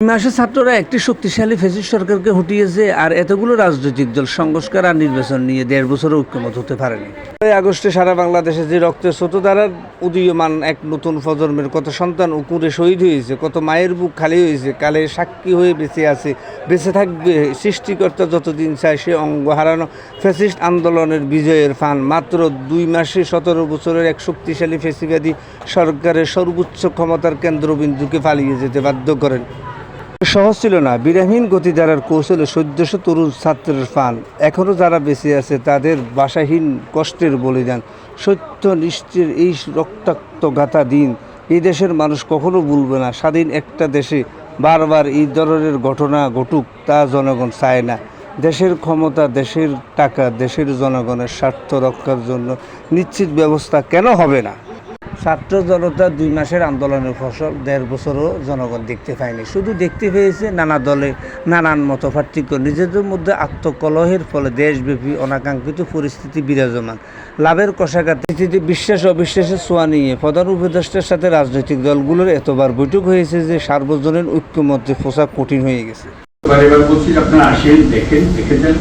মাসে ছাত্ররা একটি শক্তিশালী ফ্যাসিস্ট সরকারকে হটিয়েছে, আর এতগুলো রাজনৈতিক দল সংস্কার আর নির্বাচন নিয়ে ১.৫ বছরও ঐক্যমত হতে পারেনি। আগস্টে সারা বাংলাদেশে যে রক্তের স্রোতধারার উদীয়মান এক নতুন প্রজন্মের কত সন্তান উকুরে শহীদ হয়েছে, কত মায়ের বুক খালি হয়েছে, কালে সাক্ষী হয়ে বেঁচে আছে, বেঁচে থাকবে। সৃষ্টিকর্তা যতদিন চায় সে অঙ্গ হারানো ফ্যাসিস্ট আন্দোলনের বিজয়ের ফান মাত্র ২ মাসে ১৭ বছরের এক শক্তিশালী ফ্যাসিবাদী সরকারের সর্বোচ্চ ক্ষমতার কেন্দ্রবিন্দুকে পালিয়ে যেতে বাধ্য করেন। সহজ ছিল না। বিরামহীন গতিধারার কৌশলে ১৪০০ তরুণ ছাত্রের ফান, এখনও যারা বেঁচে আছে তাদের ভাষাহীন কষ্টের বলিদান, সত্যনিষ্ঠের এই রক্তাক্ত গাথা দিন এই দেশের মানুষ কখনো ভুলবে না। স্বাধীন একটা দেশে বারবার এই ধরনের ঘটনা ঘটুক তা জনগণ চায় না। দেশের ক্ষমতা, দেশের টাকা, দেশের জনগণের স্বার্থ রক্ষার জন্য নিশ্চিত ব্যবস্থা কেন হবে না? ছাত্র জনতা ২ মাসের আন্দোলনের ফসল ১.৫ বছরও জনগণ দেখতে পায়নি। শুধু দেখতে পেয়েছে নানা দলে নানান মতপার্থক্য, নিজেদের মধ্যে আত্মকলহের ফলে দেশব্যাপী অনাকাঙ্ক্ষিত পরিস্থিতি বিরাজমান। লাভের কষাঘাতে বিশ্বাস অবিশ্বাসের ছোঁয়া নিয়ে প্রধান উপদেষ্টার সাথে রাজনৈতিক দলগুলোর এতবার বৈঠক হয়েছে যে সার্বজনীন ঐক্যমত্যে পৌঁছা কঠিন হয়ে গেছে। এবার বলছি আপনারা আসেন, দেখেন, দেখে যান।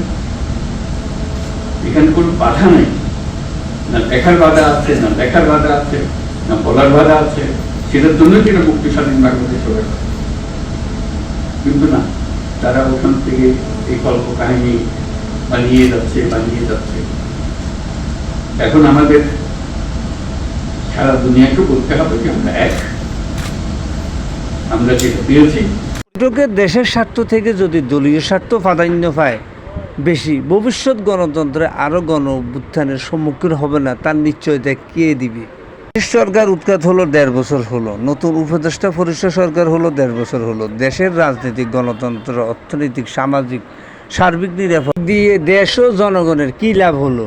এখানে কোনো বাধা নেই, না দেখার বাধা আছে, না দেখার বাধা আছে, না বলার বাধা আছে। সেটার জন্যই যেটা মুক্তি স্বাধীন বাংলাদেশ হবে। কিন্তু না, তারা ওখান থেকে এই কল্প কাহিনী বানিয়ে যাচ্ছে। এখন আমাদের সারা দুনিয়াকে বলতে হবে যে আমরা এক, আমরা যেটা পেয়েছি। বৈঠকের দেশের স্বার্থ থেকে যদি দলীয় স্বার্থ প্রাধান্য পায় বেশি, ভবিষ্যৎ গণতন্ত্রে আরও গণ অভ্যুত্থানের সম্মুখীন হবে না তার নিশ্চয়তা কে দিবে? সরকার উৎখাত হলো ১.৫ বছর হলো, নতুন উপদেষ্টা পরিষদ সরকার হলো ১.৫ বছর হলো। দেশের রাজনৈতিক, গণতন্ত্র, অর্থনৈতিক, সামাজিক সার্বিক নিরাপত্তা দিয়ে দেশ ও জনগণের কী লাভ হলো?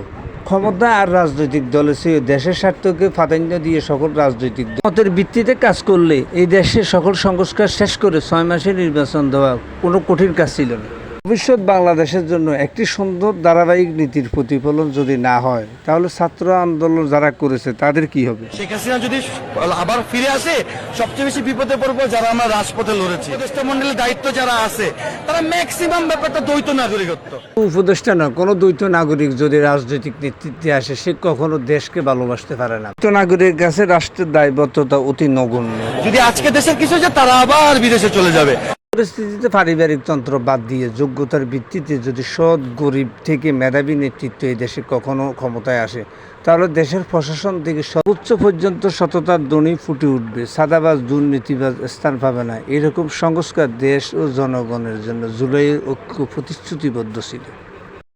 ক্ষমতা আর রাজনৈতিক দলের চেয়ে দেশের স্বার্থকে প্রাধান্য দিয়ে সকল রাজনৈতিক মতের ভিত্তিতে কাজ করলে এই দেশের সকল সংস্কার শেষ করে ৬ মাসে নির্বাচন দেওয়া কোনো কঠিন কাজ ছিল না। ভবিষ্যৎ বাংলাদেশের জন্য একটি সুন্দর ধারাবাহিক নীতির প্রতিফলন যদি না হয়, তাহলে ছাত্র আন্দোলন যারা করেছে তাদের কি হবে? শেখ হাসিনা যদি আবার ফিরে আসে, সবচেয়ে বেশি বিপদে পড়বো যারা আমরা রাজপথে লড়েছি। উপদেষ্টা মন্ডলের দায়িত্ব যারা আছে তারা ম্যাক্সিমাম ব্যাপারটা দ্বৈত নাগরিকত্ব। উপদেষ্টা না, কোনো দ্বৈত নাগরিক যদি রাজনৈতিক নেতৃত্বে আসে সে কখনো দেশকে ভালোবাসতে পারে না। দ্বৈত নাগরিকের কাছে রাষ্ট্রের দায়বদ্ধতা অতি নগণ্য। যদি আজকে দেশের কিছু হচ্ছে তারা আবার বিদেশে চলে যাবে। পরিস্থিতিতে পারিবারিক তন্ত্র বাদ দিয়ে যোগ্যতার ভিত্তিতে যদি সৎ, গরিব থেকে মেধাবী নেতৃত্ব এই দেশে কখনো ক্ষমতায় আসে, তাহলে দেশের প্রশাসন থেকে সর্বোচ্চ পর্যন্ত সততার ধ্বনি ফুটে উঠবে। সাদাবাজ, দুর্নীতিবাজ স্থান পাবে না। এরকম সংস্কার দেশ ও জনগণের জন্য জুলাইয়ের ঐক্য প্রতিশ্রুতিবদ্ধ ছিল।